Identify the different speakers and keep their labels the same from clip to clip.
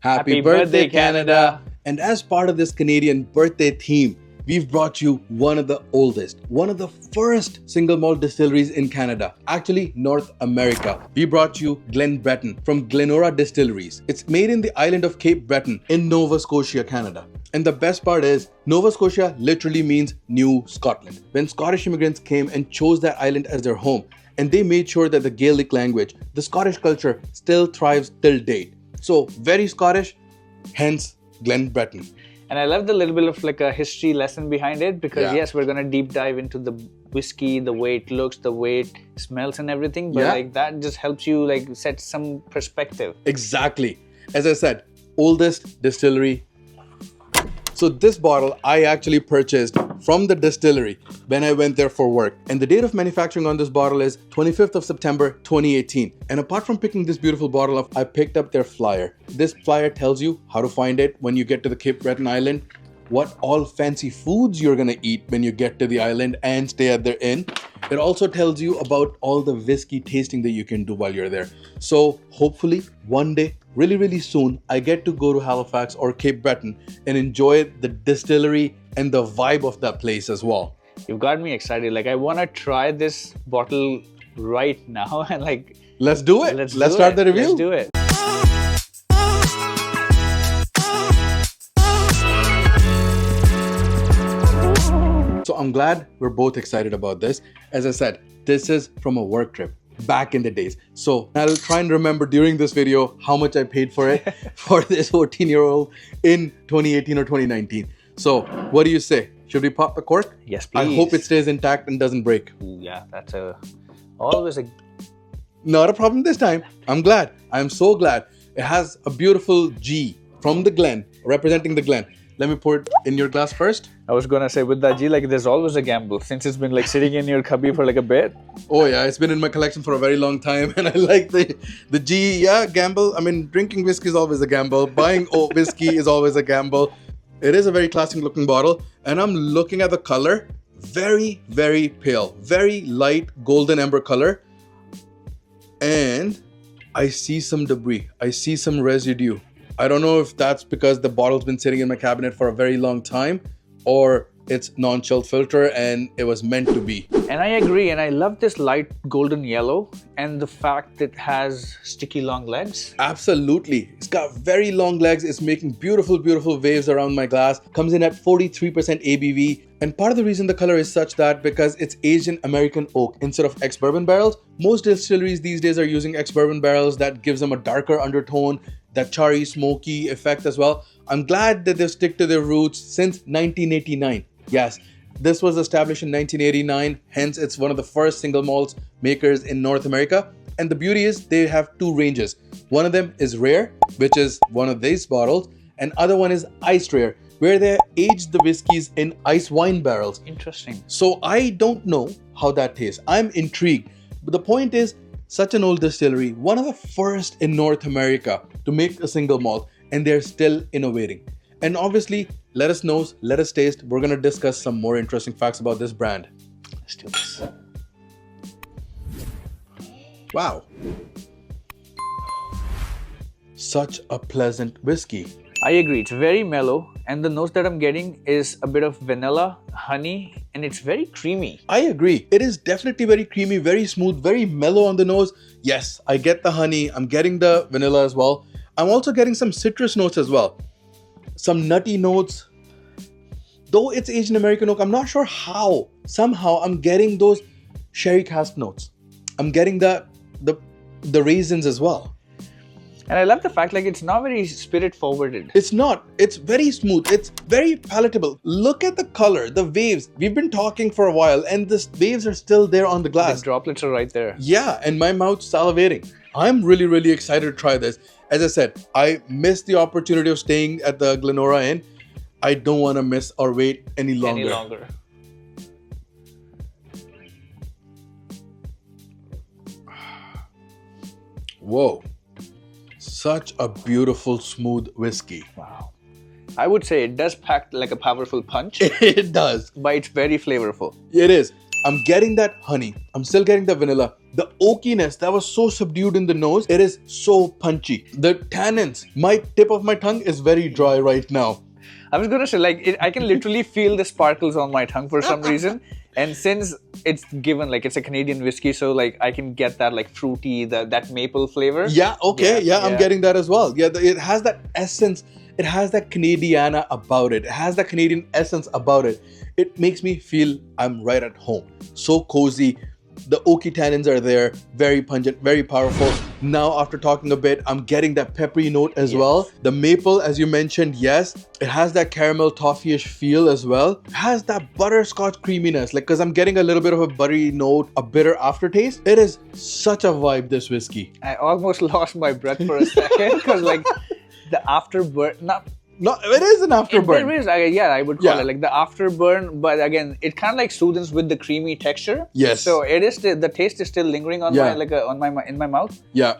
Speaker 1: Happy birthday, Canada! And as part of this Canadian birthday theme, we've brought you one of the oldest, one of the first single malt distilleries in Canada, actually North America. We brought you Glen Breton from Glenora Distilleries. It's made in the island of Cape Breton in Nova Scotia, Canada. And the best part is, Nova Scotia literally means New Scotland. When Scottish immigrants came and chose that island as their home, and they made sure that the Gaelic language, the Scottish culture, still thrives till date. So very Scottish, hence Glen Breton.
Speaker 2: And I love the little bit of like a history lesson behind it because yes, we're gonna deep dive into the whiskey, the way it looks, the way it smells and everything. But like that just helps you like set some perspective.
Speaker 1: Exactly. As I said, oldest distillery. So this bottle I actually purchased from the distillery when I went there for work. And the date of manufacturing on this bottle is 25th of September 2018. And apart from picking this beautiful bottle up, I picked up their flyer. This flyer tells you how to find it when you get to the Cape Breton island, what all fancy foods you're gonna eat when you get to the island and stay at their inn. It also tells you about all the whiskey tasting that you can do while you're there. So hopefully one day, really soon, I get to go to Halifax or Cape Breton and enjoy the distillery and the vibe of that place as well.
Speaker 2: You've got me excited. Like I want to try this bottle right now and like...
Speaker 1: Let's do it. Let's start the review.
Speaker 2: Let's do it.
Speaker 1: So I'm glad we're both excited about this. As I said, this is from a work trip back in the days. So I'll try and remember during this video how much I paid for it for this 14-year-old in 2018 or 2019. So what do you say? Should we pop the cork?
Speaker 2: Yes, please.
Speaker 1: I hope it stays intact and doesn't break.
Speaker 2: Ooh, yeah, that's always a...
Speaker 1: Not a problem this time. I'm glad. I'm so glad. It has a beautiful G from the Glen, representing the Glen. Let me pour it in your glass first.
Speaker 2: I was gonna say with that G, like there's always a gamble since it's been like sitting in your cubby for like a bit.
Speaker 1: Oh yeah, it's been in my collection for a very long time and I like the G, gamble. I mean, drinking whiskey is always a gamble. Buying whiskey is always a gamble. It is a very classic looking bottle and I'm looking at the color. Very pale, very light golden amber color. And I see some debris. I see some residue. I don't know if that's because the bottle's been sitting in my cabinet for a very long time or it's non-chilled filter and it was meant to be.
Speaker 2: And I agree, and I love this light golden yellow and the fact that it has sticky long legs.
Speaker 1: Absolutely. It's got very long legs. It's making beautiful waves around my glass. Comes in at 43% ABV. And part of the reason the color is such that because it's aged in American oak instead of ex-bourbon barrels. Most distilleries these days are using ex-bourbon barrels that gives them a darker undertone, that charry, smoky effect as well. I'm glad that they stick to their roots since 1989. Yes, this was established in 1989, hence it's one of the first single malt makers in North America. And the beauty is they have two ranges. One of them is rare, which is one of these bottles, and other one is iced rare, where they aged the whiskeys in ice wine barrels.
Speaker 2: Interesting.
Speaker 1: So I don't know how that tastes. I'm intrigued. But the point is, such an old distillery, one of the first in North America to make a single malt, and they're still innovating. And obviously, let us know, let us taste. We're gonna discuss some more interesting facts about this brand.
Speaker 2: Let's do this.
Speaker 1: Wow. Such a pleasant whiskey.
Speaker 2: I agree, it's very mellow and the notes that I'm getting is a bit of vanilla, honey, and it's very creamy.
Speaker 1: I agree. It is definitely very creamy, very smooth, very mellow on the nose. Yes, I get the honey. I'm getting the vanilla as well. I'm also getting some citrus notes as well. Some nutty notes. Though it's aged in American oak, I'm not sure how. Somehow I'm getting those sherry cask notes. I'm getting the raisins as well.
Speaker 2: And I love the fact like it's not very spirit forwarded.
Speaker 1: It's not. It's very smooth. It's very palatable. Look at the color, the waves. We've been talking for a while and the waves are still there on the glass.
Speaker 2: The droplets are right there.
Speaker 1: Yeah, and my mouth's salivating. I'm really excited to try this. As I said, I missed the opportunity of staying at the Glenora Inn. I don't want to miss or wait any longer. Whoa. Such a beautiful, smooth whiskey.
Speaker 2: Wow. I would say it does pack like a powerful punch.
Speaker 1: It does.
Speaker 2: But it's very flavorful.
Speaker 1: It is. I'm getting that honey. I'm still getting the vanilla. The oakiness that was so subdued in the nose, it is so punchy. The tannins, my tip of my tongue is very dry right now.
Speaker 2: I was gonna say, like, I can literally feel the sparkles on my tongue for some reason. And since it's given, like, it's a Canadian whiskey, so like I can get that like fruity, that maple flavor.
Speaker 1: Yeah, okay, yeah, I'm getting that as well. Yeah, it has that essence. It has that Canadiana about it. It has that Canadian essence about it. It makes me feel I'm right at home. So cozy. The oaky tannins are there, very pungent, very powerful. Now, after talking a bit, I'm getting that peppery note as well. The maple, as you mentioned, yes, it has that caramel toffee-ish feel as well. It has that butterscotch creaminess, like, because I'm getting a little bit of a buttery note, a bitter aftertaste. It is such a vibe, this whiskey.
Speaker 2: I almost lost my breath for a second because, like, the afterburn,
Speaker 1: No, it is an afterburn.
Speaker 2: There is, I would call it like the afterburn, but again, it kind of like soothes with the creamy texture.
Speaker 1: Yes.
Speaker 2: So it is the taste is still lingering on my in my mouth.
Speaker 1: Yeah.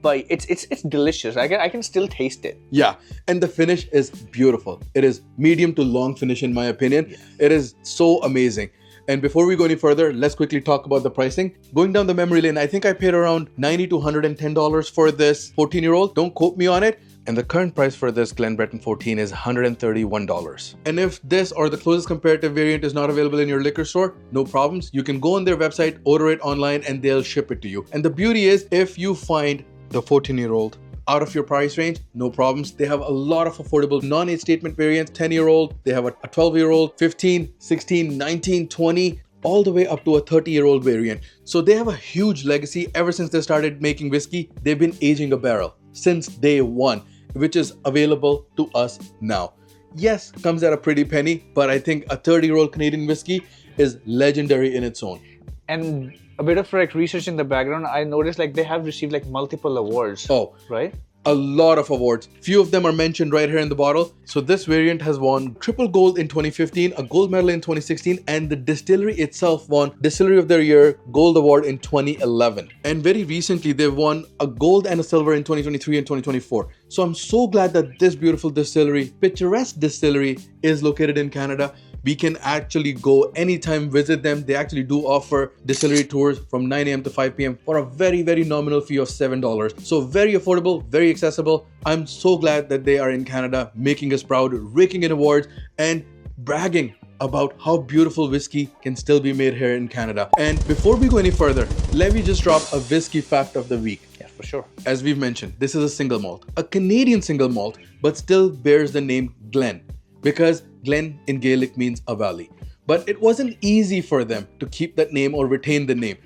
Speaker 2: But it's delicious. I can still taste it.
Speaker 1: Yeah, and the finish is beautiful. It is medium to long finish in my opinion. Yes. It is so amazing. And before we go any further, let's quickly talk about the pricing. Going down the memory lane, I think I paid around $90 to $110 for this 14-year-old. Don't quote me on it. And the current price for this Glen Breton 14 is $131. And if this or the closest comparative variant is not available in your liquor store, no problems. You can go on their website, order it online, and they'll ship it to you. And the beauty is, if you find the 14-year-old out of your price range, no problems. They have a lot of affordable non-age statement variants, 10-year-old, they have a 12-year-old, 15, 16, 19, 20, all the way up to a 30-year-old variant. So they have a huge legacy. Ever since they started making whiskey, they've been aging a barrel since day one, which is available to us now. Yes, comes at a pretty penny, but I think a 30-year-old Canadian whiskey is legendary in its own.
Speaker 2: And a bit of like research in the background, I noticed like they have received like multiple awards.
Speaker 1: Oh,
Speaker 2: right?
Speaker 1: A lot of awards. Few of them are mentioned right here in the bottle. So this variant has won triple gold in 2015, a gold medal in 2016, and the distillery itself won Distillery of the Year Gold Award in 2011. And very recently, they've won a gold and a silver in 2023 and 2024. So I'm so glad that this beautiful distillery, picturesque distillery, is located in Canada. We can actually go anytime, visit them. They actually do offer distillery tours from 9 a.m. to 5 p.m. for a very, very nominal fee of $7. So very affordable, very accessible. I'm so glad that they are in Canada, making us proud, raking in awards, and bragging about how beautiful whiskey can still be made here in Canada. And before we go any further, let me just drop a whiskey fact of the week.
Speaker 2: Yeah, for sure.
Speaker 1: As we've mentioned, this is a single malt, a Canadian single malt, but still bears the name Glen, because Glen in Gaelic means a valley. But it wasn't easy for them to keep that name or retain the name.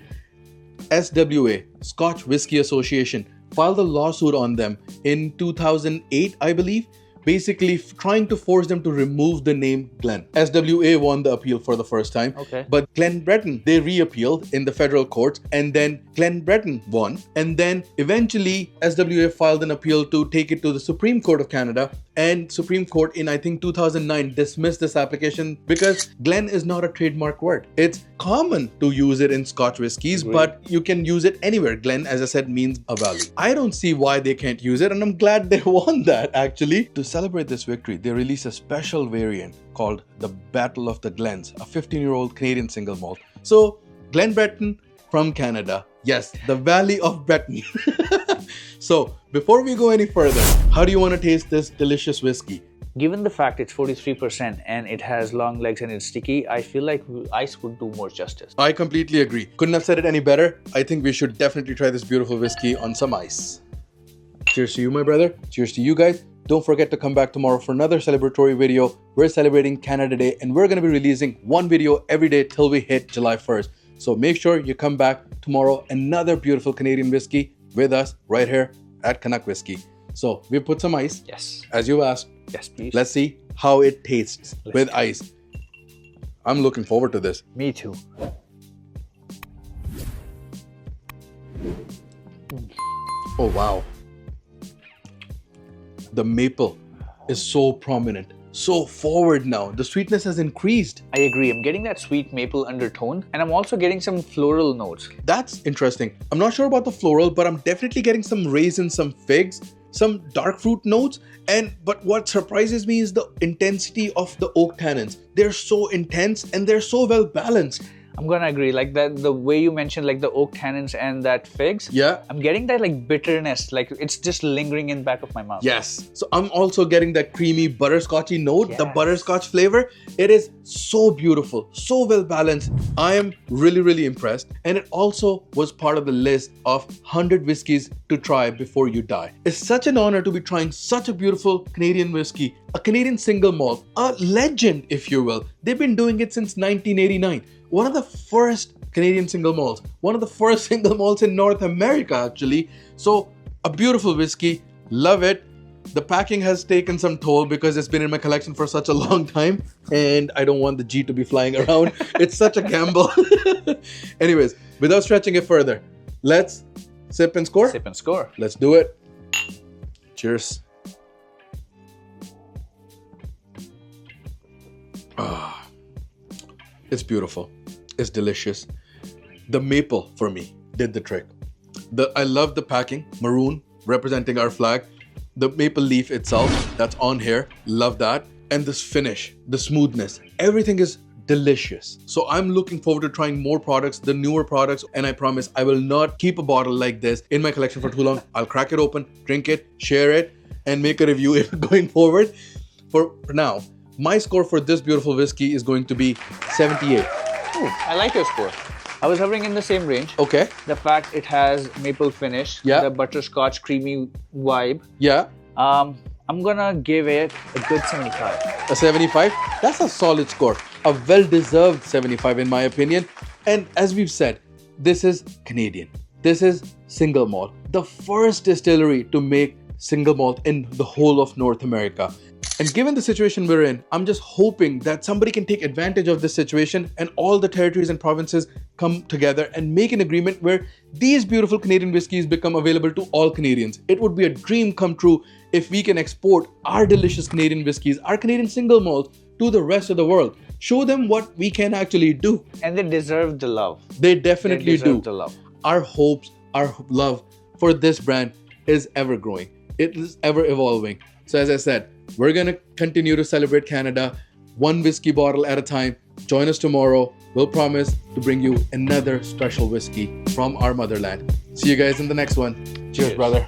Speaker 1: SWA, Scotch Whisky Association, filed a lawsuit on them in 2008, I believe, basically trying to force them to remove the name Glen. SWA won the appeal for the first time, but Glen Breton, they re-appealed in the federal courts, and then Glen Breton won. And then eventually SWA filed an appeal to take it to the Supreme Court of Canada, and Supreme Court in I think 2009 dismissed this application because Glen is not a trademark word. It's common to use it in Scotch whiskies, but you can use it anywhere. Glen, as I said, means a valley. I don't see why they can't use it, and I'm glad they won that actually. To celebrate this victory, they released a special variant called the Battle of the Glens, a 15-year-old Canadian single malt. So Glen Breton from Canada. Yes, the Valley of Breton. So before we go any further, how do you want to taste this delicious whiskey?
Speaker 2: Given the fact it's 43% and it has long legs and it's sticky, I feel like ice would do more justice.
Speaker 1: I completely agree. Couldn't have said it any better. I think we should definitely try this beautiful whiskey on some ice. Cheers to you, my brother. Cheers to you guys. Don't forget to come back tomorrow for another celebratory video. We're celebrating Canada Day and we're going to be releasing one video every day till we hit July 1st. So make sure you come back tomorrow, another beautiful Canadian whiskey with us right here at Canuck Whiskey. So we put some ice.
Speaker 2: Yes.
Speaker 1: As you asked.
Speaker 2: Yes, please.
Speaker 1: Let's see how it tastes with ice. I'm looking forward to this.
Speaker 2: Me too.
Speaker 1: Oh, wow. The maple is so prominent, so forward now. The sweetness has increased.
Speaker 2: I agree. I'm getting that sweet maple undertone, and I'm also getting some floral notes.
Speaker 1: That's interesting. I'm not sure about the floral, but I'm definitely getting some raisins, some figs, some dark fruit notes. But what surprises me is the intensity of the oak tannins. They're so intense and they're so well balanced.
Speaker 2: I'm gonna agree. Like that, the way you mentioned, like the oak tannins and that figs.
Speaker 1: Yeah.
Speaker 2: I'm getting that like bitterness. Like it's just lingering in back of my mouth.
Speaker 1: Yes. So I'm also getting that creamy butterscotchy note, the
Speaker 2: Yes.
Speaker 1: butterscotch flavor. It is so beautiful, so well balanced. I am really, really impressed. And it also was part of the list of 100 whiskeys to try before you die. It's such an honor to be trying such a beautiful Canadian whiskey, a Canadian single malt, a legend, if you will. They've been doing it since 1989. One of the first Canadian single malts, one of the first single malts in North America, actually. So a beautiful whiskey, love it. The packing has taken some toll because it's been in my collection for such a long time and I don't want the G to be flying around. It's such a gamble. Anyways, without stretching it further, let's sip and score.
Speaker 2: Sip and score.
Speaker 1: Let's do it. Cheers. It's beautiful. It's delicious. The maple for me did the trick. I love the packing, maroon representing our flag. The maple leaf itself that's on here, love that. And this finish, the smoothness, everything is delicious. So I'm looking forward to trying more products, the newer products, and I promise I will not keep a bottle like this in my collection for too long. I'll crack it open, drink it, share it, and make a review going forward. For now, my score for this beautiful whiskey is going to be 78.
Speaker 2: Ooh, I like your score. I was hovering in the same range.
Speaker 1: Okay.
Speaker 2: The fact it has maple finish,
Speaker 1: Yeah.
Speaker 2: the butterscotch creamy vibe.
Speaker 1: Yeah.
Speaker 2: I'm gonna give it a good 75.
Speaker 1: A 75? That's a solid score. A well-deserved 75 in my opinion. And as we've said, this is Canadian. This is single malt. The first distillery to make single malt in the whole of North America. And given the situation we're in, I'm just hoping that somebody can take advantage of this situation and all the territories and provinces come together and make an agreement where these beautiful Canadian whiskeys become available to all Canadians. It would be a dream come true if we can export our delicious Canadian whiskeys, our Canadian single malt, to the rest of the world. Show them what we can actually do.
Speaker 2: And they deserve the love.
Speaker 1: They definitely do.
Speaker 2: The love.
Speaker 1: Our hopes, our love for this brand is ever growing. It is ever evolving. So as I said, we're going to continue to celebrate Canada one whiskey bottle at a time. Join us tomorrow. We'll promise to bring you another special whiskey from our motherland. See you guys in the next one. Cheers, brother.